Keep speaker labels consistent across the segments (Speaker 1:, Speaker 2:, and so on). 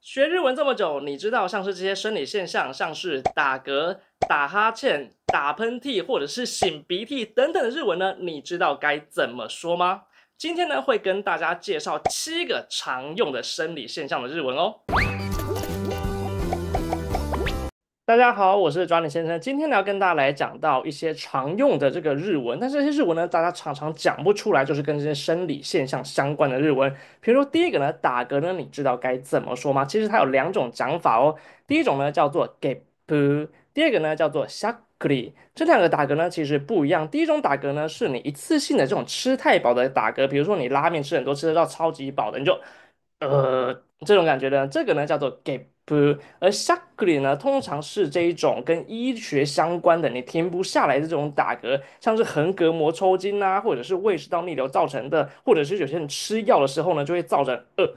Speaker 1: 学日文这么久，你知道像是这些生理现象，像是打嗝、打哈欠、打喷嚏或者是擤鼻涕等等的日文呢？你知道该怎么说吗？今天呢会跟大家介绍7个常用的生理现象的日文哦。大家好，我是抓你先生。今天呢要跟大家来讲到一些常用的这个日文，但是这些日文呢，大家常常讲不出来，就是跟这些生理现象相关的日文。比如说第一个呢，打嗝呢，你知道该怎么说吗？其实它有2种讲法哦。第一种呢叫做 gepu，第二个呢叫做 shakuri。这2个打嗝呢其实不一样。第一种打嗝呢是你一次性的这种吃太饱的打嗝，比如说你拉面吃很多，吃得到超级饱的，你就这种感觉呢，这个呢叫做 gap，而 shakuri 呢通常是这一种跟医学相关的，你停不下来的这种打嗝，像是横膈膜抽筋啊，或者是胃食道逆流造成的，或者是有些人吃药的时候呢，就会造成呃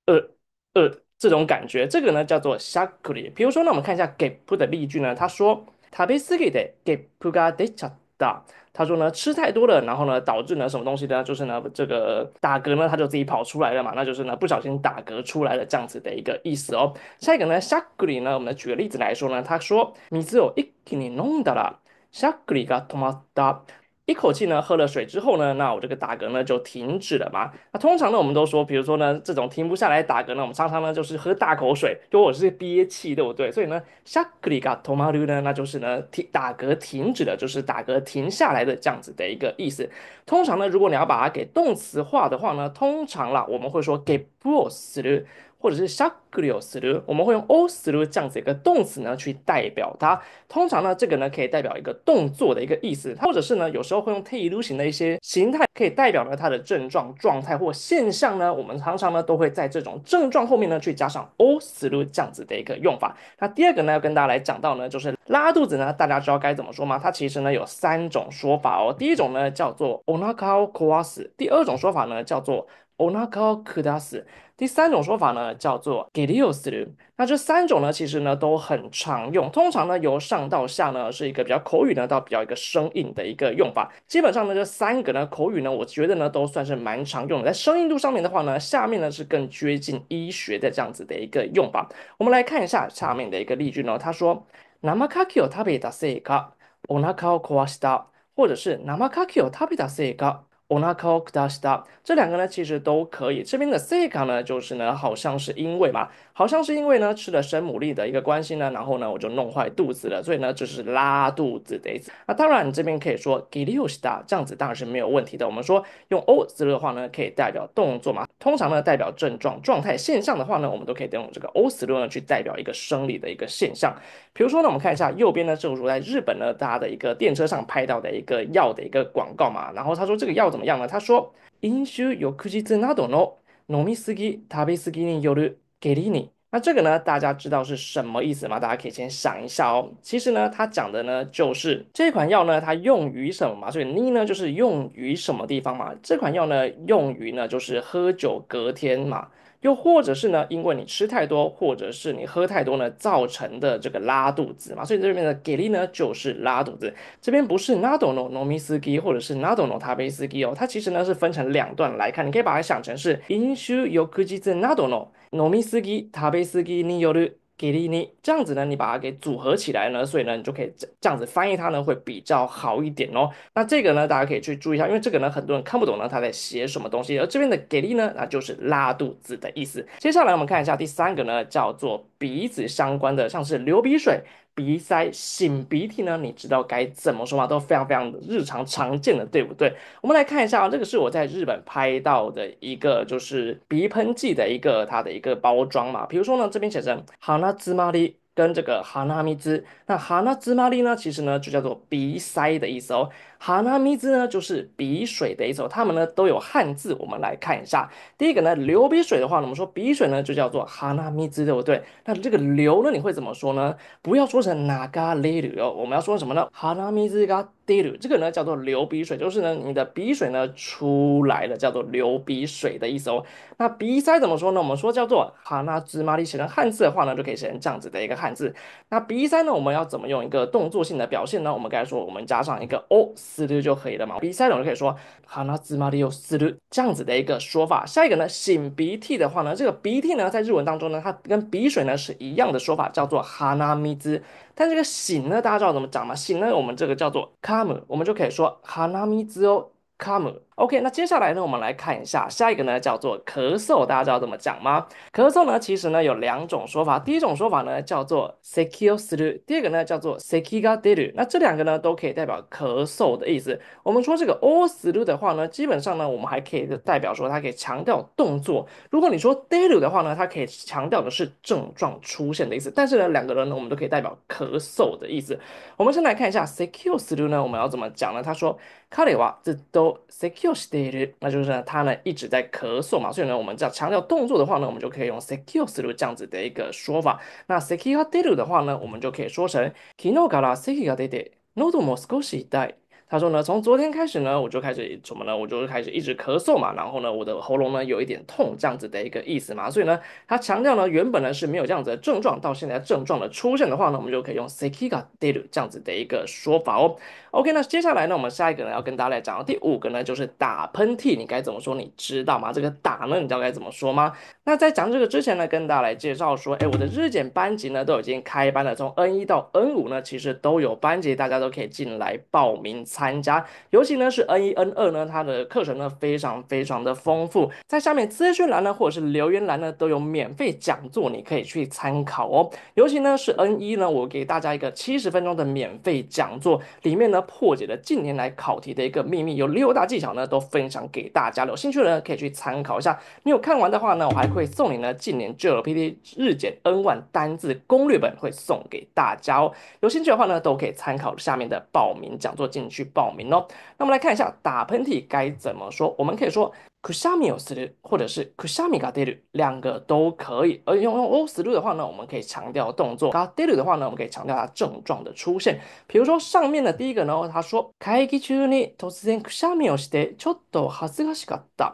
Speaker 1: 呃这种感觉，这个呢叫做 shakuri。比如说呢，我们看一下 gap 的例句呢，他说食べ過ぎてゲップが出ちゃった。他说呢，吃太多了，然后呢，导致呢什么东西呢？就是呢，这个打嗝呢，他就自己跑出来了嘛，那就是呢，不小心打嗝出来了这样子的一个意思哦。下一个呢，しゃっくり呢，我们举个例子来说呢，他说，水を一気に飲んだら、しゃっくりが止まった。一口气呢喝了水之后呢，那我这个打嗝呢就停止了嘛。那通常呢，我们都说，比如说呢，这种停不下来打嗝呢，我们常常呢就是喝大口水，又或者是憋气，对不对？所以呢，しゃっくりが止まる呢，那就是呢打嗝停止了，就是打嗝停下来的这样子的一个意思。通常呢，如果你要把它给动词化的话呢，通常啦我们会说ゲップをする。或者是しゃっくりをする，我们会用をする这样子一个动词呢去代表它。通常呢，这个呢可以代表一个动作的一个意思，或者是呢有时候会用特異型的一些形态，可以代表呢它的症状、状态或现象呢。我们常常呢都会在这种症状后面呢去加上をする这样子的一个用法。那第二个呢要跟大家来讲到呢，就是拉肚子呢，大家知道该怎么说吗？它其实呢有3种说法哦。第一种呢叫做お腹を壊す，第二种说法呢叫做お腹を下す。第3种说法呢叫做下痢をする。那这3种呢，其实呢都很常用，通常呢由上到下呢是一个比较口语呢到比较一个生硬的一个用法。基本上呢这3个呢口语呢，我觉得呢都算是蛮常用的。在生硬度上面的话呢，下面呢是更接近医学的这样子的一个用法。我们来看一下下面的一个例句呢，他说生牡蠣を食べたせいかお腹を壊した，或者是生牡蠣を食べたせいかお腹を下した。这2个呢其实都可以。这边的 seika 呢就是呢好像是因为嘛，好像是因为呢吃了生牡蛎的一个关系呢，然后呢我就弄坏肚子了，所以呢就是拉肚子的意思。那当然你这边可以说下痢をした，这样子当然是没有问题的。我们说用 o 字的话呢，可以代表动作嘛，通常呢代表症状、状态、现象的话呢，我们都可以用这个 o 字呢去代表一个生理的一个现象。比如说呢，我们看一下右边呢，就是说在日本呢，大家的一个电车上拍到的一个药的一个广告嘛。然后他说这个药怎么样呢？他说飲酒翌日などの飲みすぎ、食べすぎによる下痢に。那这个呢，大家知道是什么意思吗？大家可以先想一下哦。其实呢，它讲的呢就是这款药呢，它用于什么嘛？所以你呢就是用于什么地方嘛？这款药呢用于呢就是喝酒隔天嘛。又或者是呢，因为你吃太多，或者是你喝太多呢，造成的这个拉肚子嘛，所以这边的给力呢就是拉肚子。这边不是 nado no nomiski 或者是 nado no tabeski 哦，它其实呢是分成2段来看，你可以把它想成是 inshu yokujizu nado no nomiski tabeski ni yoru 给力你这样子呢，你把它给组合起来呢，所以呢，你就可以这样子翻译它呢，会比较好一点哦。那这个呢，大家可以去注意一下，因为这个呢，很多人看不懂呢，他在写什么东西。而这边的给力呢，那就是拉肚子的意思。接下来我们看一下第3个呢，叫做鼻子相关的，像是流鼻水、鼻塞、擤鼻涕呢，你知道该怎么说吗？都非常非常日常常见的，对不对？我们来看一下啊，这个是我在日本拍到的一个就是鼻喷剂的一个它的一个包装嘛。比如说呢，这边写成鼻つまり跟这个鼻水，那鼻つまり呢，其实呢就叫做鼻塞的意思哦。鼻水呢就是鼻水的意思哦，它们呢都有汉字，我们来看一下。第一个呢，流鼻水的话呢，我们说鼻水呢就叫做鼻水，对不对？那这个流呢，你会怎么说呢？不要说成流れる哦，我们要说什么呢？鼻水が出る，这个呢叫做流鼻水，就是呢你的鼻水呢出来了，叫做流鼻水的意思哦。那鼻塞怎么说呢？我们说叫做鼻つまり，写成汉字的话呢，就可以写成这样子的一个汉字。那鼻塞呢，我们要怎么用一个动作性的表现呢？我们刚才说，我们加上一个 o する就可以了嘛。鼻塞的我就可以说鼻詰まりをする这样子的一个说法。下一个呢，擤鼻涕的话呢，这个鼻涕呢在日文当中呢，它跟鼻水呢是一样的说法，叫做鼻水。但这个擤呢，大家知道怎么讲吗？擤呢，我们这个叫做 come，我们就可以说鼻水をcome。OK，那接下来呢，我们来看一下下一个呢，叫做咳嗽，大家知道怎么讲吗？咳嗽呢，其实呢有两种说法，第一种说法呢叫做咳をする，第二个呢叫做咳が出る。那这两个呢都可以代表咳嗽的意思。我们说这个をする的话呢，基本上呢我们还可以代表说它可以强调动作。如果你说出る的话呢，它可以强调的是症状出现的意思。但是呢，两个人呢我们都可以代表咳嗽的意思。我们先来看一下咳をする呢，我们要怎么讲呢？他说。彼はずっと咳をしている，那就是呢，他呢一直在咳嗽嘛，所以呢，我们要强调动作的话呢，我们就可以用咳をする这样子的一个说法。那咳が出る的话呢，我们就可以说成昨日から咳が出て、喉も少し痛い。他说呢，从昨天开始呢，我就开始什么呢？我就开始一直咳嗽嘛，然后呢，我的喉咙呢有一点痛，这样子的一个意思嘛。所以呢，他强调呢，原本呢是没有这样子的症状，到现在症状的出现的话呢，我们就可以用咳が出る这样子的一个说法哦。OK，那接下来呢，我们下一个呢要跟大家来讲的第五个呢，就是打喷嚏，你该怎么说？你知道吗？这个打呢，你知道该怎么说吗？那在讲这个之前呢，跟大家来介绍说，哎，我的日检班级呢都已经开班了，从 N1到 N5呢，其实都有班级，大家都可以进来报名参加。尤其呢是 N1、N2呢，它的课程呢非常非常的丰富，在下面资讯栏呢或者是留言栏呢都有免费讲座，你可以去参考哦。尤其呢是 N1呢，我给大家一个70分钟的免费讲座，里面呢破解了近年来考题的一个秘密，有6大技巧呢都分享给大家了，有兴趣的人可以去参考一下。你有看完的话呢，我还会送你呢近年 GLPT 日检 N1 单字攻略本会送给大家哦。有兴趣的话呢，都可以参考下面的报名讲座进去报名哦。那我们来看一下打喷嚏该怎么说，我们可以说くしゃみをする，或者是くしゃみが出る，两个都可以。而用をする的话呢，我们可以强调动作；が出る的话呢，我们可以强调它症状的出现。比如说上面的第一个呢，他说会議中に突然くしゃみをしてちょっと恥ずかしかった。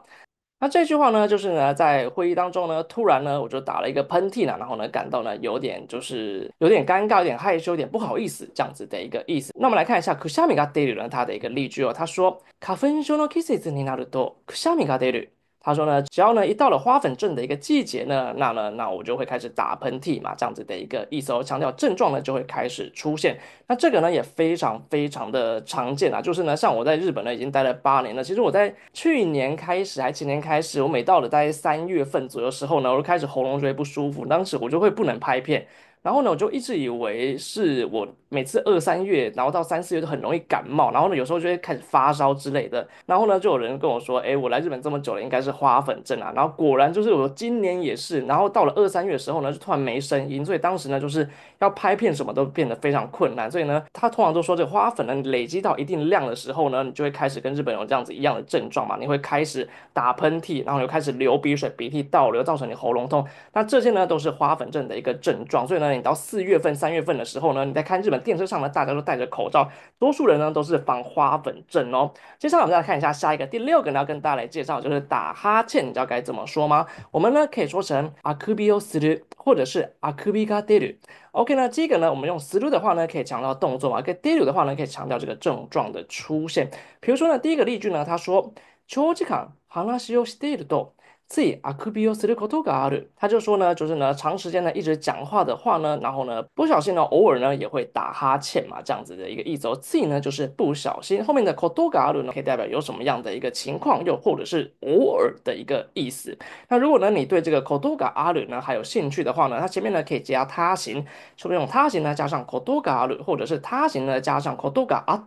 Speaker 1: 那这句话呢，就是呢，在会议当中呢，突然呢，我就打了一个喷嚏呢，然后呢，感到呢有点尴尬，有点害羞，有点不好意思这样子的一个意思。那我们来看一下くしゃみが出る呢，它的一个例句哦，他说花粉症の季節になるとくしゃみが出る。他说呢，只要呢一到了花粉症的一个季节呢，那我就会开始打喷嚏嘛，这样子的一个意思哦，强调症状呢就会开始出现。那这个呢也非常非常的常见啊，就是呢，像我在日本呢已经待了8年了，其实我在去年开始还前年开始，我每到了大概3月份左右时候呢，我就开始喉咙就会不舒服，当时我就会不能拍片。然后呢，我就一直以为是我每次2、3月，然后到3、4月都很容易感冒，然后呢，有时候就会开始发烧之类的。然后呢，就有人跟我说，哎，我来日本这么久了，应该是花粉症啊。然后果然就是我今年也是，然后到了2、3月的时候呢，就突然没声音，所以当时呢，就是要拍片什么都变得非常困难。所以呢，他通常都说这个花粉呢累积到一定量的时候呢，你就会开始跟日本有这样子一样的症状嘛，你会开始打喷嚏，然后又开始流鼻水，鼻涕倒流，造成你喉咙痛。那这些呢都是花粉症的一个症状。所以呢，你到4月份、3月份的时候呢，你在看日本电车上呢，大家都戴着口罩，多数人呢都是防花粉症哦。接下来我们再来看一下下一个第6个呢，要跟大家来介绍就是打哈欠，你知道该怎么说吗？我们呢可以说成あくびをする，或者是あくびが出る。OK 呢，这个呢我们用する的话呢可以强调动作嘛，跟出る的话呢可以强调这个症状的出现。比如说呢，第一个例句呢，他说長時間話をしていると。ついあくびをすることがある。他就说呢，就是呢，长时间呢一直讲话的话呢，然后呢，不小心呢，偶尔呢也会打哈欠嘛，这样子的一个意思哦。つい呢就是不小心，后面的ことがある呢可以代表有什么样的一个情况，又或者是偶尔的一个意思。那如果呢你对这个ことがある呢还有兴趣的话呢，它前面呢可以加他形，说用他形呢加上ことがある，或者是他形呢加上ことがあった。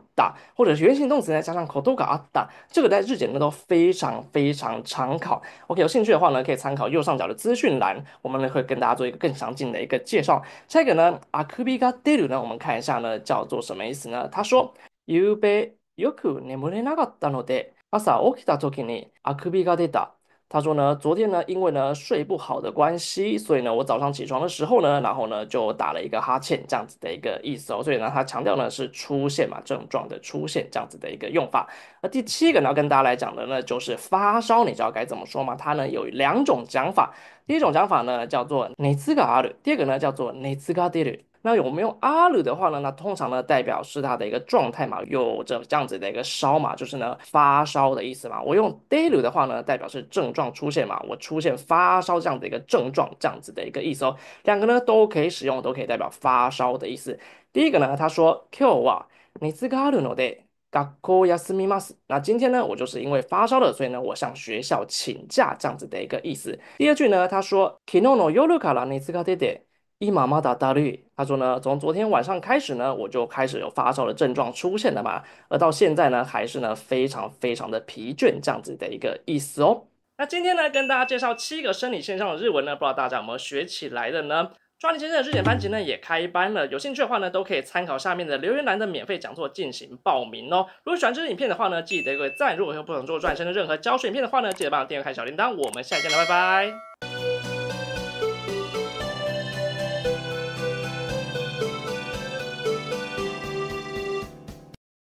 Speaker 1: 或者是原形动词呢加上ことがあった，这个在日检呢都非常非常常考。OK，有兴趣的话呢，可以参考右上角的资讯栏，我们呢会跟大家做一个更详尽的一个介绍。下一个呢，あくびが出る呢，我们看一下呢叫做什么意思呢？他说，ゆうべよく眠れなかったので、朝起きた時にあくびが出た。他说呢，昨天呢，因为呢睡不好的关系，所以呢，我早上起床的时候呢，然后呢就打了一个哈欠，这样子的一个意思哦。所以呢，他强调呢是出现嘛，症状的出现这样子的一个用法。那第7个呢，要跟大家来讲的呢，就是发烧，你知道该怎么说吗？它呢有2种讲法。第一种讲法呢叫做熱がある，第二个呢叫做熱が出る。那我们用阿鲁的话呢，那通常呢代表是它的一个状态嘛，有着这样子的一个烧嘛，就是呢发烧的意思嘛。我用 daily 的话呢，代表是症状出现嘛，我出现发烧这样的一个症状，这样子的一个意思哦。两个呢都可以使用，都可以代表发烧的意思。第一个呢，他说今日は熱があるので学校休みます。那今天呢，我就是因为发烧了，所以呢，我向学校请假这样子的一个意思。第二句呢，他说昨日の夜から熱が出て今まだだるい。他说呢，从昨天晚上开始呢，我就开始有发烧的症状出现了嘛，而到现在呢，还是呢非常非常的疲倦这样子的一个意思哦。那今天呢，跟大家介绍7个生理现象的日文呢，不知道大家有没有学起来的呢？抓你先生的日检班级呢也开班了，有兴趣的话呢，都可以参考下面的留言栏的免费讲座进行报名哦。如果喜欢这支影片的话呢，记得给个赞。如果有不想做抓你先生任何教学影片的话呢，记得帮我订阅开小铃铛。我们下期见了，拜拜。